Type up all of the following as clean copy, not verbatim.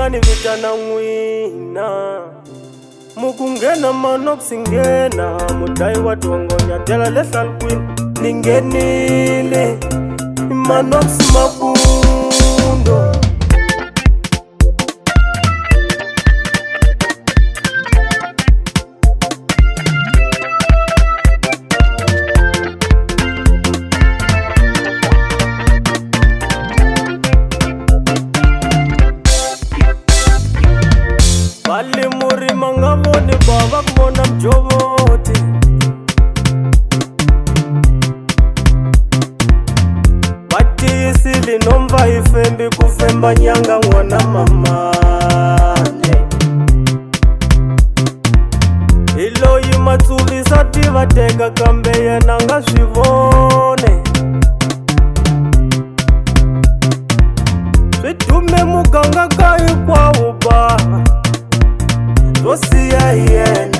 ni vitana n'wina mukungena Manox ngena mudai wa tongonya tela lesalkwini ningenile Manox Mabundo Bali muri mangavoni baba kubona mjovote Batisili nomva ifembi kufemba nyanga mwana mamane Ilo yimatsuli sati vateka kambe yena nga swivone Switume muganga kai kwa ubaba Zosiya yena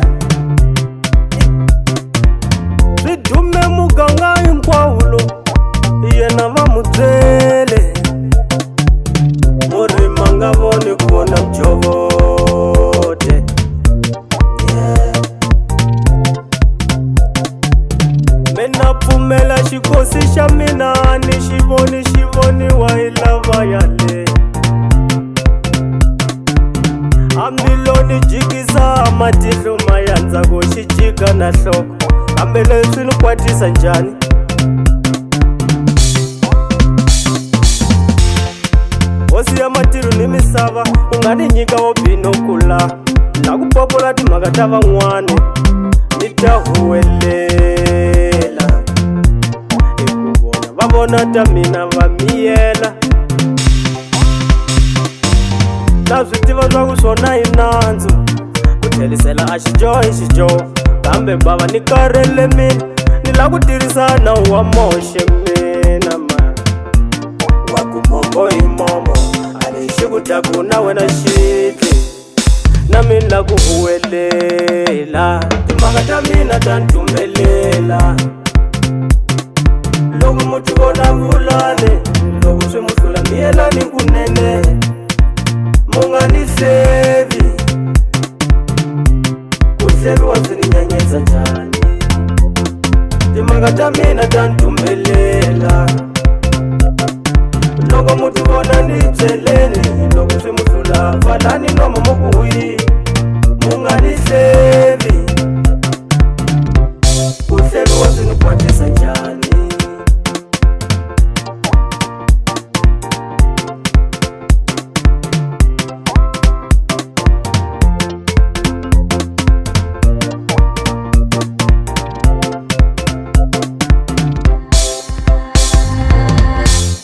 Swidume muganga hinkwawulo yena va mubyele muri mangavoni kuvona mjovote Mina pfumela xikosi xa mina ni xivoniwa hi lava yale Ambiloni jikisa matihlo mayanza go xijika na nhloko kambe leswi ni kwatisa njhani Hosi ya matilo ni misava u nga ni nyika wo binokula na ku popola timhaka ta van'wana ni ta huwelela hi ku vona va vona ta mina va miyela Na swi tiva swa ku swona hi nandzu ku tlhelisela a xijoho hi xijoho kambe bava ni karhele mina ni la ku tirhisana wa moxe mina ma wa ku mombo hi mombo a lexi ku taku na wena xitli na mina la ku huwelela timhaka ta mina ta ntumelela loko muti vona vulane loko swi mu hlula miyelani kunene Mungani sevi Kusevi wa zini nyanyeza njani Timanga ta mina ta ntumelela Loko muti vona ni tseleni Loko swi muhlula falani no momukuhi Mungani sevi Kusevi wa zini kwatisa njani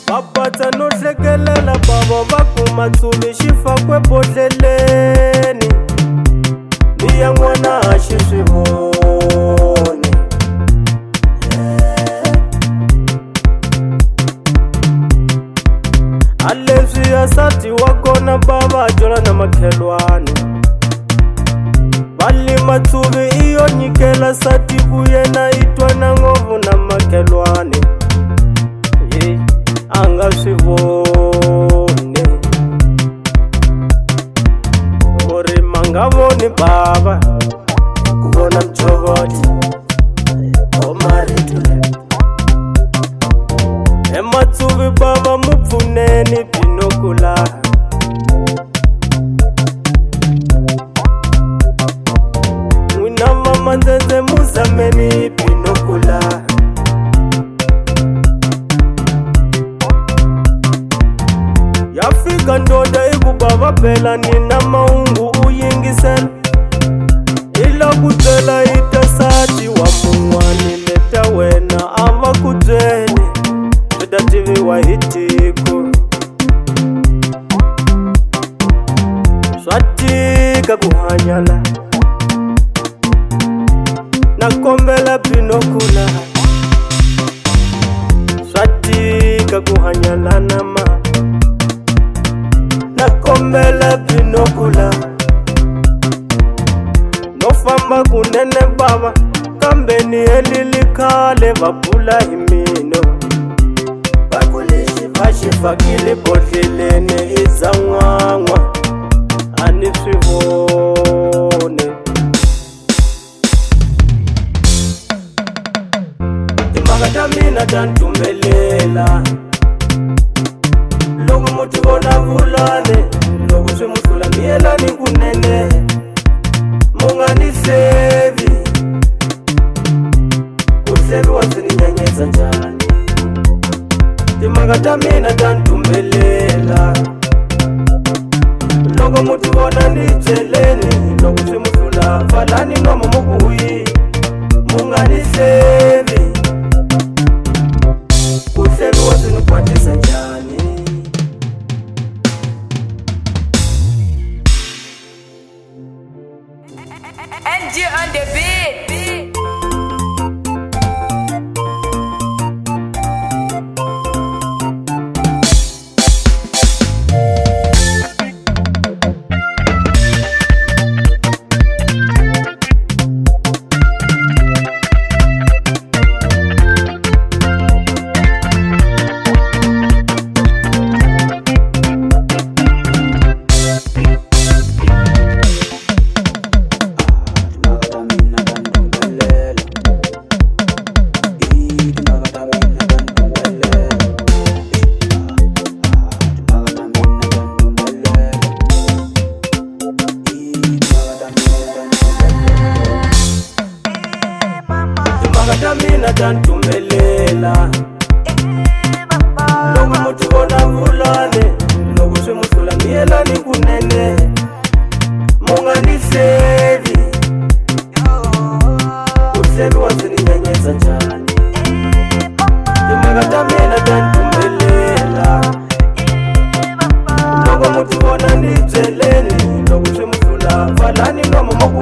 Bapata no hlekelela bava va kuma tsuli xifakwe bodleleni Niya n'wana a xi swi voni A leswi ya sati wa kona bava jola na makhelwane Vali matsuvi iyo nyikela sati ku yena itwana ngovu na makhelwane Anga swi vone Muri mangavoni bava ku vona mjovoti O maritule Ematsuvi bava mupfuneni binokula N'wina mama ndzendze muzameni binokula Yafika ndoda ikubava phela nina mahungu u yingisela Ila ku byela ita sati wa mun'wani leta wena a va ku byele Swi ta tiviwa hi tiko Swa tika ku hanya la Na kombela binokula Swa tika ku hanya la na ma Nakombela binokula No famba kunene baba kambe ni helili khale va bula hi mino Bakulexi va xi fakile bodleleni i za n'wan'wa a ni swi voni. Timhaka ta mina ta ni tumbelela, loko mo ti vona vulane, loko swi mu hlula miyelani kunene, mu nga ni sevi. Ku seviwa swi ni nyanyisa njhani? Timhaka ta mina ta ni tumbelela, loko mu ti vona ni byeleni, loko swi mu hlula pfalani nomo mo ku hwi, mu nga ni sevi. Ku seviwa swi ni kwatisa njhani? NG on the beat. Timhaka ta mina ta ni tumbelela, loko mo ti vona vulane, loko swi mu hlula miyelani kunene, mu nga ni sevi. Ku seviwa swi ni nyanyisa njhani? Timhaka ta mina ta ni tumbelela, loko mo ti vona ni byeleni, loko swi mu hlula pfalani nomo mo ku